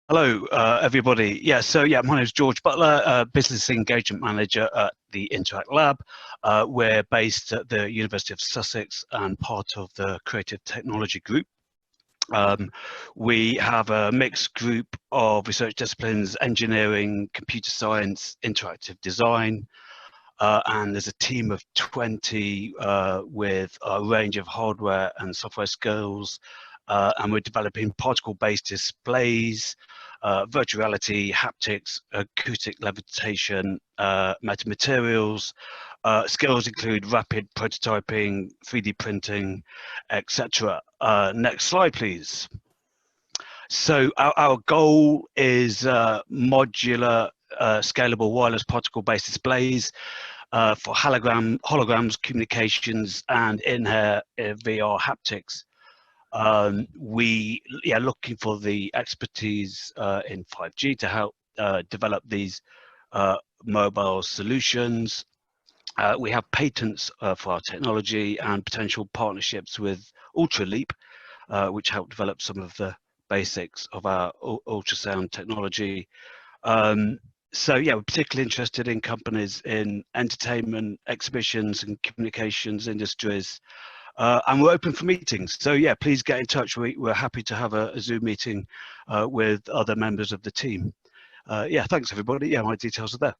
Hello, everybody. My name is George Butler, Business Engagement Manager at the Interact Lab. We're based at the University of Sussex and part of the Creative Technology Group. We have a mixed group of research disciplines: engineering, computer science, interactive design, and there's a team of 20 with a range of hardware and software skills. And we're developing particle-based displays, virtual reality, haptics, acoustic levitation, metamaterials. Skills include rapid prototyping, 3D printing, etc. Next slide, please. So our goal is modular, scalable wireless particle-based displays for holograms, communications, and in-air VR haptics. We are looking for the expertise in 5G to help develop these mobile solutions. We have patents for our technology and potential partnerships with Ultraleap, which help develop some of the basics of our ultrasound technology. We're particularly interested in companies in entertainment, exhibitions, and communications industries. And we're open for meetings. So yeah, please get in touch. We're happy to have a Zoom meeting with other members of the team. Thanks everybody. Yeah, my details are there.